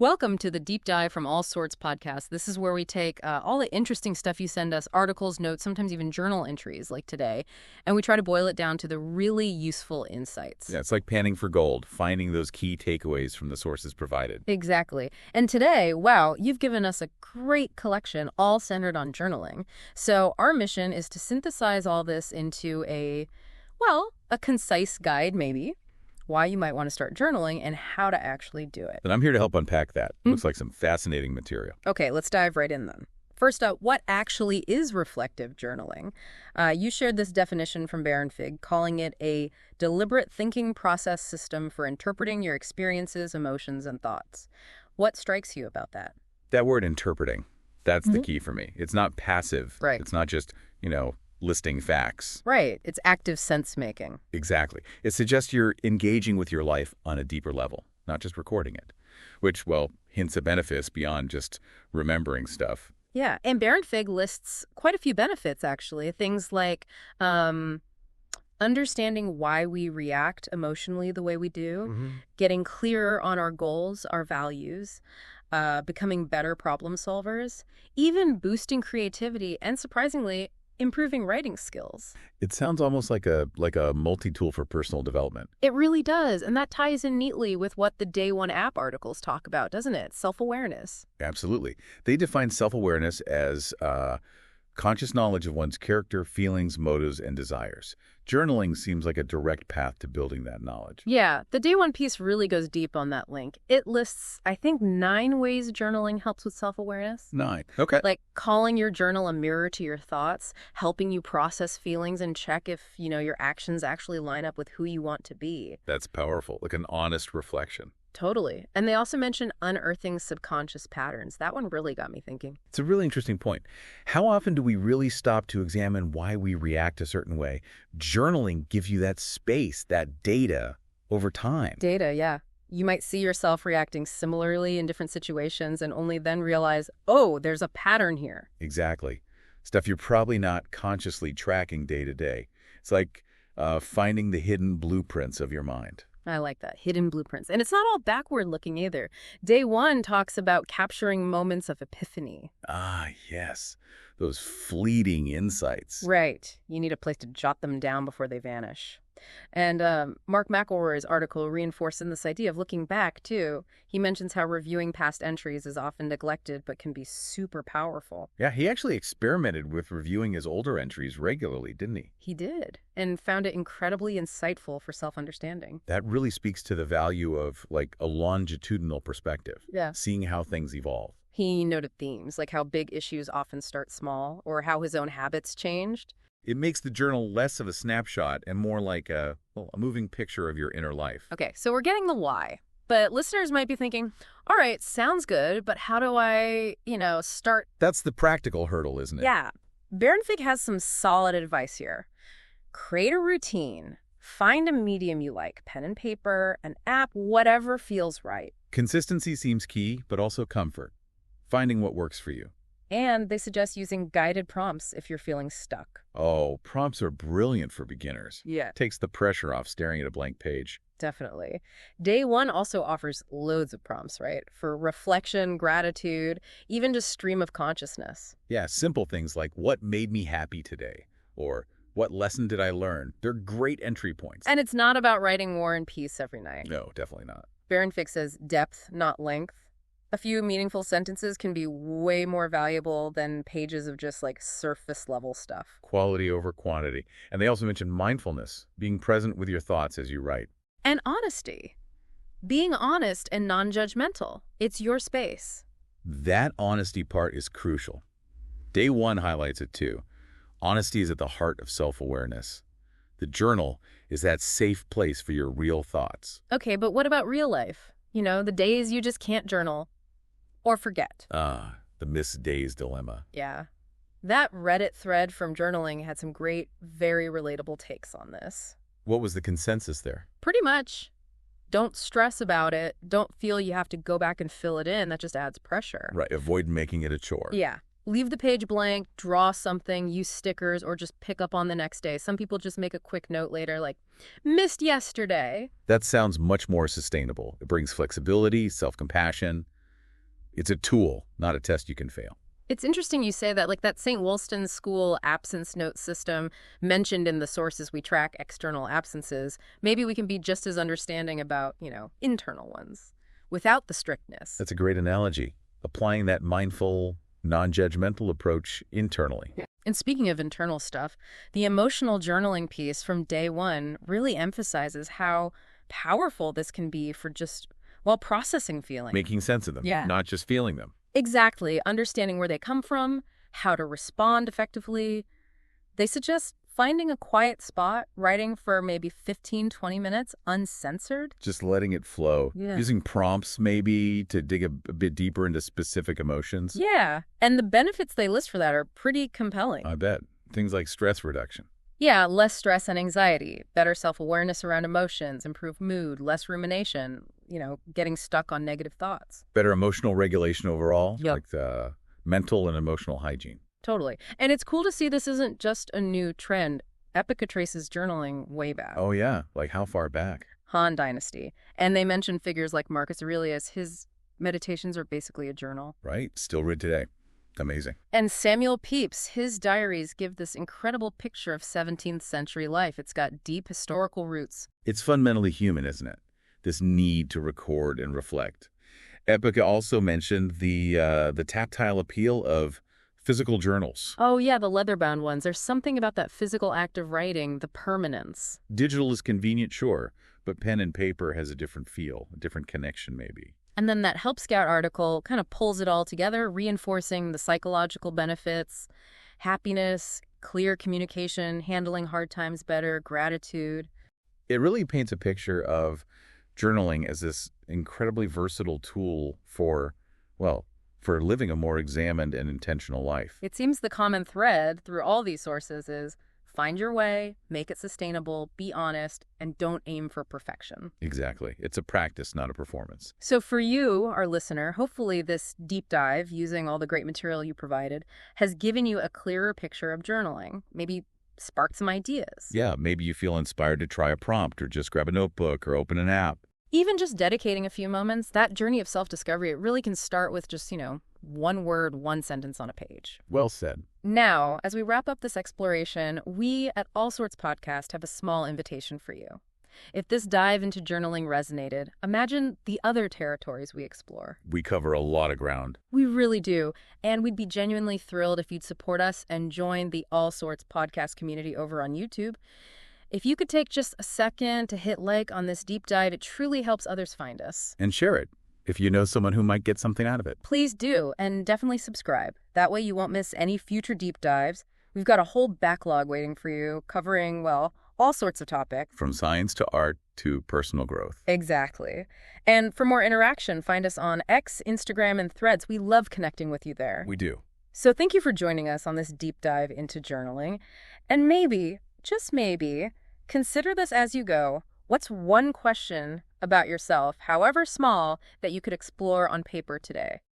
Welcome to the Deep Dive from All Sorts podcast. This is where we take all the interesting stuff you send us, articles, notes, sometimes even journal entries like today, and we try to boil it down to the really useful insights. Yeah, it's like panning for gold, finding those key takeaways from the sources provided. Exactly. And today, wow, you've given us a great collection all centered on journaling. So our mission is to synthesize all this into a concise guide maybe, why you might want to start journaling, and how to actually do it. And I'm here to help unpack that. Looks like some fascinating material. Okay, let's dive right in then. First up, what actually is reflective journaling? You shared this definition from Baron Fig, calling it a deliberate thinking process system for interpreting your experiences, emotions, and thoughts. What strikes you about that? That word interpreting, that's the key for me. It's not passive. Right. It's not just, listing facts. Right. It's active sense-making. Exactly. It suggests you're engaging with your life on a deeper level, not just recording it, which, hints at benefits beyond just remembering stuff. Yeah, and Baron Fig lists quite a few benefits, actually. Things like understanding why we react emotionally the way we do, getting clearer on our goals, our values, becoming better problem solvers, even boosting creativity, and surprisingly, improving writing skills. It sounds almost like a multi-tool for personal development. It really does, and that ties in neatly with what the Day One app articles talk about, doesn't it? Self-awareness. Absolutely. They define self-awareness as conscious knowledge of one's character, feelings, motives, and desires. Journaling seems like a direct path to building that knowledge. Yeah, the Day One piece really goes deep on that link. It lists, I think, 9 ways journaling helps with self-awareness. 9. Okay. Like calling your journal a mirror to your thoughts, helping you process feelings and check if, your actions actually line up with who you want to be. That's powerful, like an honest reflection. Totally. And they also mention unearthing subconscious patterns. That one really got me thinking. It's a really interesting point. How often do we really stop to examine why we react a certain way? Journaling gives you that space, that data over time. Data, yeah. You might see yourself reacting similarly in different situations and only then realize, oh, there's a pattern here. Exactly. Stuff you're probably not consciously tracking day to day. It's like finding the hidden blueprints of your mind. I like that. Hidden blueprints. And it's not all backward looking either. Day One talks about capturing moments of epiphany. Ah, yes. Those fleeting insights. Right. You need a place to jot them down before they vanish. And Mark McElroy's article reinforces this idea of looking back, too. He mentions how reviewing past entries is often neglected but can be super powerful. Yeah, he actually experimented with reviewing his older entries regularly, didn't he? He did, and found it incredibly insightful for self-understanding. That really speaks to the value of, a longitudinal perspective. Yeah. Seeing how things evolve. He noted themes, like how big issues often start small, or how his own habits changed. It makes the journal less of a snapshot and more like a moving picture of your inner life. Okay, so we're getting the why. But listeners might be thinking, all right, sounds good, but how do I, start? That's the practical hurdle, isn't it? Yeah. Baron Fig has some solid advice here. Create a routine. Find a medium you like, pen and paper, an app, whatever feels right. Consistency seems key, but also comfort. Finding what works for you. And they suggest using guided prompts if you're feeling stuck. Oh, prompts are brilliant for beginners. Yeah. Takes the pressure off staring at a blank page. Definitely. Day One also offers loads of prompts, right? For reflection, gratitude, even just stream of consciousness. Yeah, simple things like, what made me happy today? Or, what lesson did I learn? They're great entry points. And it's not about writing War and Peace every night. No, definitely not. Baron Fig says depth, not length. A few meaningful sentences can be way more valuable than pages of just surface level stuff. Quality over quantity. And they also mention mindfulness, being present with your thoughts as you write. And honesty. Being honest and non-judgmental. It's your space. That honesty part is crucial. Day One highlights it too. Honesty is at the heart of self-awareness. The journal is that safe place for your real thoughts. Okay, but what about real life? The days you just can't journal. Or forget. The missed days dilemma. Yeah. That Reddit thread from journaling had some great, very relatable takes on this. What was the consensus there? Pretty much. Don't stress about it. Don't feel you have to go back and fill it in. That just adds pressure. Right. Avoid making it a chore. Yeah. Leave the page blank, draw something, use stickers, or just pick up on the next day. Some people just make a quick note later like, missed yesterday. That sounds much more sustainable. It brings flexibility, self-compassion. It's a tool, not a test you can fail. It's interesting you say that, like that St. Wolston's School absence note system mentioned in the sources we track external absences. Maybe we can be just as understanding about, internal ones without the strictness. That's a great analogy. Applying that mindful, non-judgmental approach internally. Yeah. And speaking of internal stuff, the emotional journaling piece from day one really emphasizes how powerful this can be for just, well, processing feelings. Making sense of them, Yeah. not just feeling them. Exactly. Understanding where they come from, how to respond effectively. They suggest finding a quiet spot, writing for maybe 15, 20 minutes, uncensored. Just letting it flow. Yeah. Using prompts maybe to dig a bit deeper into specific emotions. Yeah. And the benefits they list for that are pretty compelling. I bet. Things like stress reduction. Yeah, less stress and anxiety, better self-awareness around emotions, improved mood, less rumination, getting stuck on negative thoughts. Better emotional regulation overall. Yep. Like the mental and emotional hygiene. Totally. And it's cool to see this isn't just a new trend. Epica traces journaling way back. Oh, yeah. Like how far back? Han Dynasty. And they mention figures like Marcus Aurelius. His meditations are basically a journal. Right. Still read today. Amazing. And Samuel Pepys, his diaries give this incredible picture of 17th century life. It's got deep historical roots. It's fundamentally human, isn't it? This need to record and reflect. Epica also mentioned the tactile appeal of physical journals. Oh, yeah, the leather-bound ones. There's something about that physical act of writing, the permanence. Digital is convenient, sure, but pen and paper has a different feel, a different connection maybe. And then that Help Scout article kind of pulls it all together, reinforcing the psychological benefits, happiness, clear communication, handling hard times better, gratitude. It really paints a picture of journaling as this incredibly versatile tool for living a more examined and intentional life. It seems the common thread through all these sources is find your way, make it sustainable, be honest, and don't aim for perfection. Exactly. It's a practice, not a performance. So for you, our listener, hopefully this deep dive, using all the great material you provided, has given you a clearer picture of journaling, maybe sparked some ideas. Yeah, maybe you feel inspired to try a prompt or just grab a notebook or open an app. Even just dedicating a few moments, that journey of self-discovery, it really can start with just, one word, one sentence on a page. Well said. Now, as we wrap up this exploration, we at All Sorts Podcast have a small invitation for you. If this dive into journaling resonated, imagine the other territories we explore. We cover a lot of ground. We really do. And we'd be genuinely thrilled if you'd support us and join the All Sorts Podcast community over on YouTube. If you could take just a second to hit like on this deep dive, it truly helps others find us. And share it if you know someone who might get something out of it. Please do, and definitely subscribe. That way you won't miss any future deep dives. We've got a whole backlog waiting for you, covering, all sorts of topics. From science to art to personal growth. Exactly. And for more interaction, find us on X, Instagram, and Threads. We love connecting with you there. We do. So thank you for joining us on this deep dive into journaling. And maybe, just maybe, consider this as you go. What's one question about yourself, however small, that you could explore on paper today?